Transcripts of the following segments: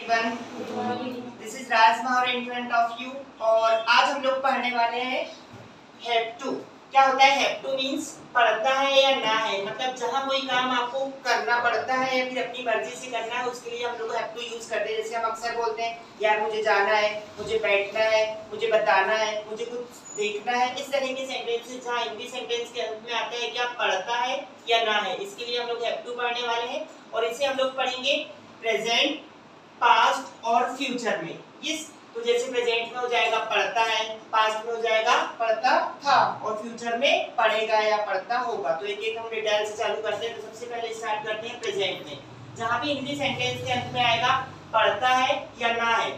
everyone. This is Raj Mahar in front of you और आज हम लोग पढ़ने वाले हैं have to। क्या होता है have to मीन्स पढ़ता है या ना है, मतलब जहाँ कोई काम आपको करना पड़ता है या फिर अपनी मर्जी से करना है उसके लिए हम लोग have to यूज करते हैं। जैसे हम अक्सर बोलते हैं यार मुझे जाना है, मुझे बैठना है, मुझे बताना है, मुझे कुछ देखना है। इस तरह के सेंटेंसेस जहाँ हिंदी सेंटेंस के अंत में आता है क्या पढ़ता है या ना है, इसके लिए हम लोग have to पढ़ने वाले हैं और इसे हम लोग पढ़ेंगे प्रेजेंट, पास्ट और फ्यूचर में। इस तो जैसे प्रेजेंट में हो जाएगा पढ़ता है, पास्ट में हो जाएगा पढ़ता था और फ्यूचर में पढ़ेगा या पढ़ता होगा। तो एक एक हम डिटेल से चालू करते हैं। तो सबसे पहले स्टार्ट करते हैं प्रेजेंट में, जहाँ भी हिंदी सेंटेंस के अंत में आएगा पढ़ता है या ना है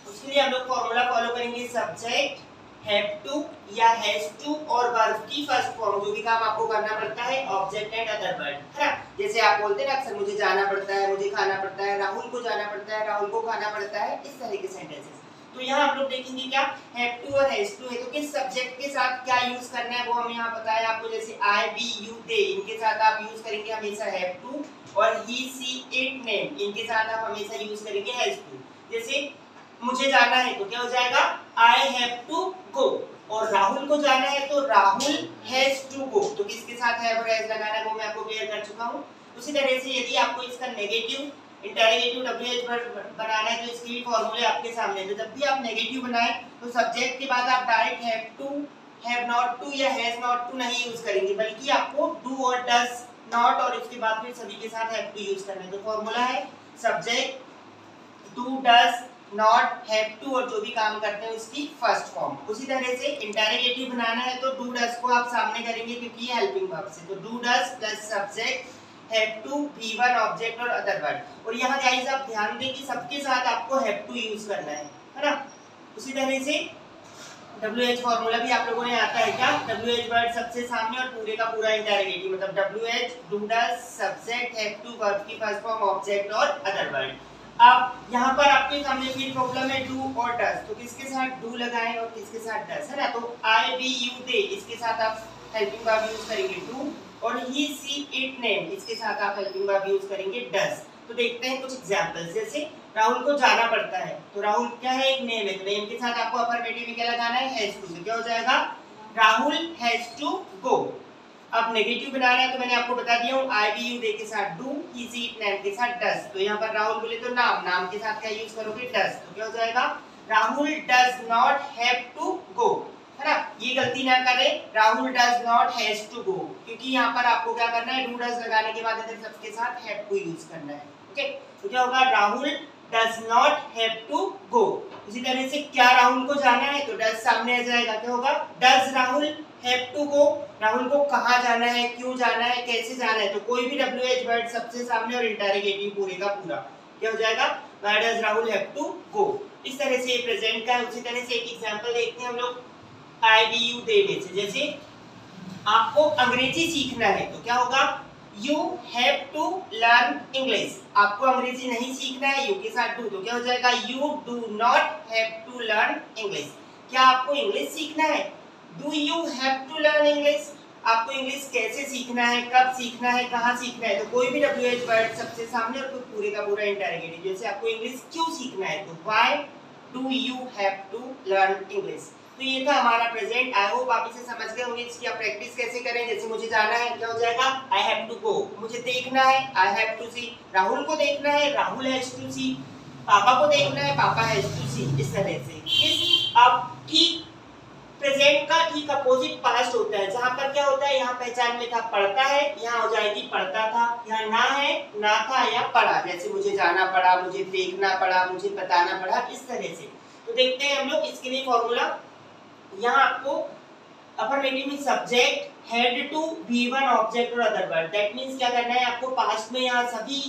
उसके लिए हम लोग फॉर्मूला फॉलो करेंगे। सब्जेक्ट हैव टू या हैज टू और वर्ब की फर्स्ट फॉर्म, जो भी काम आपको करना पड़ता है ऑब्जेक्ट एंड अदर वर्ड, है ना। जैसे आप बोलते हैं ना अक्सर मुझे जाना पड़ता है, मुझे खाना पड़ता है, राहुल को जाना पड़ता है, राहुल को खाना पड़ता है, इस तरह के सेंटेंसेस। तो यहाँ हम लोग देखेंगे क्या हैव टू और हैज टू है तो किस सब्जेक्ट के साथ क्या यूज करना है वो हमें यहाँ पता है आपको। जैसे आई, बी, यू, दे, इनके साथ आप यूज करेंगे हमेशा हैव टू और ही, सी, इट, नेम, इनके साथ आप हमेशा यूज करेंगे हैज टू। जैसे मुझे जाना है तो क्या हो जाएगा आई हैव टू गो और राहुल को जाना है तो राहुल हैज टू गो। तो किसके साथ हैव और हैज लगाना है वो मैं आपको क्लियर कर चुका हूँ। उसी तरह से यदि आपको इसका नेगेटिव इंटरोगेटिव WH वर्ड बनाना है तो इसके भी फॉर्मूले आपके सामने। तो जब भी आप नेगेटिव बनाएं तो सब्जेक्ट के बाद आप direct have to, have not to या हैज नॉट टू नहीं यूज करेंगे, बल्कि आपको डू और डज नॉट और उसके बाद फिर सभी के साथ हैव टू यूज करना है। तो फॉर्मूला है subject do, does, not, have to और जो भी काम करते हैं उसकी फर्स्ट फॉर्म। उसी तरह से इंटरोगेटिव बनाना है तो डू डज को आप सामने करेंगे क्योंकि ये हेल्पिंग वर्ब से। तो do does plus subject have to, V1 object और अदर वर्ड। और यहाँ गाइस आप ध्यान दें कि सबके साथ आपको हैव टू यूज करना है ना। उसी तरह से WH फॉर्मूला भी आप लोगों ने आता है क्या, WH वर्ड सबसे सामने और पूरे का पूरा इंटरोगेटिव, मतलब WH do does subject have to verb की फर्स्ट फॉर्म ऑब्जेक्ट और अदर वर्ड। अब यहाँ पर आपके सामने फिर प्रॉब्लम है डू और डज, तो किसके साथ डू लगाएं और किसके साथ डज, है ना। तो आई, बी, यू, दे, इसके साथ आप हेल्पिंग वर्ब यूज करेंगे डू और ही, सी, इट, नेम, इसके साथ आप हेल्पिंग वर्ब यूज करेंगे डज। तो देखते हैं कुछ एग्जांपल्स। जैसे राहुल को जाना पड़ता है तो राहुल क्या है एक नेम है, तो नेम के साथ आपको अफर्मेटिव में क्या लगाना है हैज टू। तो क्या हो जाएगा राहुल हैज टू गो। अब नेगेटिव बनाना है तो मैंने आपको बता दिया हूँ आई, बी, यू, दे के साथ do, he, she, it, name के साथ डज। तो यहाँ पर राहुल बोले तो नाम, नाम के साथ क्या यूज करोगे डज। तो क्या हो जाएगा Rahul does not have to go, है ना। ये गलती ना करें Rahul does not has to go, क्योंकि यहाँ पर आपको क्या करना है डू डज लगाने के बाद इधर सबके साथ हैव टू यूज करना है। ओके, तो क्या होगा Rahul does not have to go. इसी तरह से क्या राहुल को जाना है तो डज सामने आ जाएगा, क्या होगा does Rahul have to go. Rahul को कहाँ जाना है, क्यों जाना है, कैसे जाना है, तो कोई भी WH वर्ड सबसे सामने और इंटरोगेटिव पूरे का पूरा क्या हो जाएगा why does Rahul have to go. इस तरह से प्रेजेंट का। उसी तरह से एक एग्जांपल देखते हैं हम लोग आई, बी, यू, दे में से। जैसे आपको अंग्रेजी सीखना है तो क्या होगा you have to learn English. आपको अंग्रेजी नहीं सीखना है यू के साथ डू, तो क्या हो जाएगा you do not have to learn English. क्या आपको इंग्लिश सीखना है, do you have to learn English. आपको इंग्लिश कैसे सीखना है, कब सीखना है, कहाँ सीखना है, तो कोई भी WH वर्ड सबसे सामने और पूरे का पूरा इंटरोगेटिव। जैसे आपको इंग्लिश क्यों सीखना है तो why do you have to learn English. तो ये था हमारा प्रेजेंट। आई होप आप इसे समझ गए होंगे। इसकी आप प्रैक्टिस कैसे करें। जैसे मुझे जाना है क्या हो जाएगा आई हैव टू गो, मुझे देखना है आई हैव टू सी, राहुल को देखना है राहुल हैज टू सी, पापा को देखना है पापा हैज टू सी। इस तरह से इस अब ठीक प्रेजेंट का ठीक अपोजिट पास्ट होता है, जहाँ पर क्या होता है यहाँ पहचान में था पढ़ता है, यहाँ हो जाएगी पढ़ता था, यहाँ ना है ना था या पढ़ा। जैसे मुझे जाना पड़ा, मुझे देखना पड़ा, मुझे बताना पड़ा, इस तरह से। तो देखते हैं हम लोग इसके लिए फॉर्मूला। यहाँ आपको अफर्मेटिव में subject had to, V1 object और अदर वर्ड। दैट मींस क्या करना है आपको पास्ट में यहाँ सभी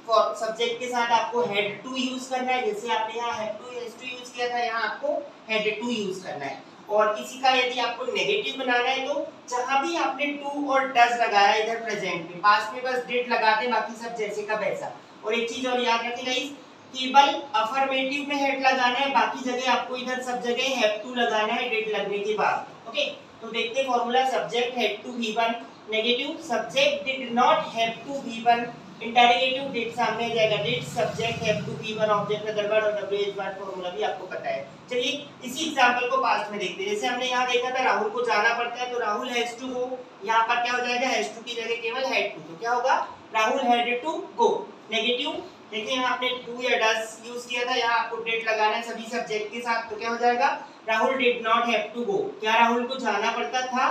सब्जेक्ट के साथ आपको हैड टू यूज करना है। जैसे आपने यहाँ हैड टू यूज किया था, यहाँ आपको हैड टू यूज करना है। और इसी का यदि आपको नेगेटिव बनाना है तो जहां भी आपने टू और डज लगाया इधर प्रेजेंट में, पास्ट में बस डिड लगाते, बाकी सब जैसे का वैसा। और एक चीज और याद रखिएगा गाइस, केवल अफर्मेटिव में हेड लगाना है, बाकी जगह आपको इधर सब जगह हैव टू लगाना है डिड लगने के बाद। ओके, तो देखते हैं formula. Subject had to V1, negative subject did not have to V1, interrogative did सामने आ जाएगा, did subject have to be one object other word और डब्ल्यूएच वर्ड फॉर्मूला भी आपको पता है। चलिए इसी एग्जांपल को पास्ट में देखते हैं। जैसे हमने यहाँ देखा था राहुल को जाना पड़ता है, तो राहुल हैज टू गो, यहाँ पर क्या हो जाएगा, हैज टू की जगह केवल हैड टू, तो क्या होगा, Rahul had to go. Negative देखिए यहाँ आपने डू या डज यूज किया था, यहाँ आपको डिड लगाना है सभी सब्जेक्ट के साथ, तो क्या हो जाएगा, Rahul did not have to go. क्या राहुल को जाना पड़ता था,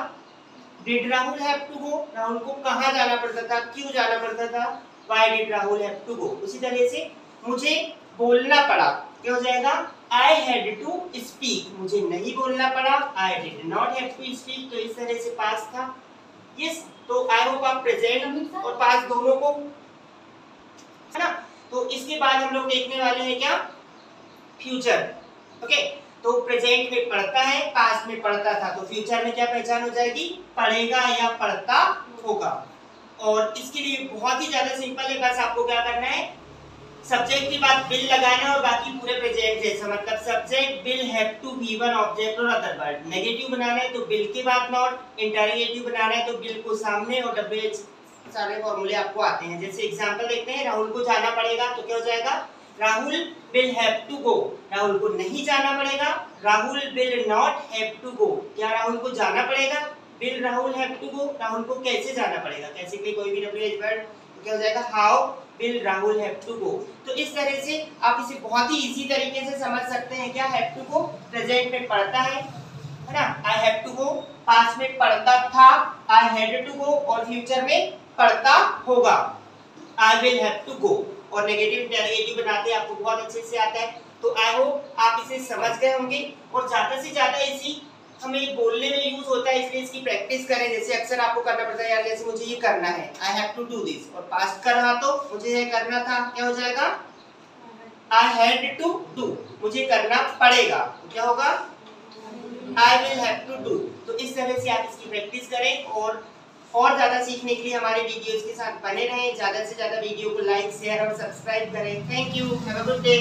did Rahul have to go, Rahul को कहाँ जाना पड़ता था, क्यों जाना पड़ता था, why did Rahul have to go. उसी तरह से मुझे बोलना पड़ा, क्या हो जाएगा, आई हैड टू स्पीक, मुझे नहीं बोलना पड़ा, I did not have to speak, तो इस तरह से पास्ट था। यस, तो आई होप आप प्रेजेंट और पास्ट दोनों को, है ना। तो इसके बाद हम लोग देखने वाले हैं क्या, फ्यूचर। ओके, तो प्रेजेंट में पढ़ता है, पास्ट में पढ़ता था, तो फ्यूचर में क्या पहचान हो जाएगी, पढ़ेगा या पढ़ता होगा। और इसके लिए बहुत ही ज्यादा सिंपल है, बस आपको क्या करना है, सब्जेक्ट के बाद बिल लगाना है और बाकी पूरे प्रेजेंट जैसा, मतलब subject will have to be one object और अदर वर्ड। नेगेटिव बनाना है तो बिल के बाद नॉट, इंटेरोगेटिव बनाना है तो बिल को सामने और डब्ल्यूएच, सारे फॉर्मूले आपको आते हैं। जैसे एग्जांपल देखते हैं, राहुल को जाना पड़ेगा, तो क्या हो जाएगा, Rahul will have to go, Rahul को नहीं जाना पड़ेगा, Rahul will not have to go. क्या राहुल को जाना पड़ेगा, will Rahul have to go, Rahul को कैसे जाना पड़ेगा, कैसे के लिए कोई भी डब्ल्यूएच वर्ड, तो क्या हो जाएगा, how will Rahul have to go. तो इस तरह से आप इसे बहुत ही इजी तरीके से समझ सकते हैं। क्या हैव टू गो प्रेजेंट में पढ़ता है ना, I have to go past में पढ़ता था, आई हैड टू गो, और फ्यूचर में पढ़ता होगा, I will have to go. और नेगेटिव इंटेरोगेटिव बनाते आपको बहुत अच्छे से आता है। तो आई होप आप इसे समझ गए होंगे, और ज्यादा से ज्यादा इसी हमें बोलने में यूज होता है, इसलिए इसकी प्रैक्टिस करें। जैसे अक्सर आपको करना पड़ता है, यार जैसे मुझे ये करना है, I have to do this, और पास्ट कर रहा तो मुझे ये करना था, क्या हो जाएगा, आई हैड टू डू, मुझे करना पड़ेगा, तो क्या होगा, I will have to do. तो इस तरह से आप इसकी प्रैक्टिस करें, और ज्यादा सीखने के लिए हमारे वीडियोस के साथ बने रहें। ज्यादा से ज्यादा वीडियो को लाइक, शेयर और सब्सक्राइब करें। Thank you, have a good day.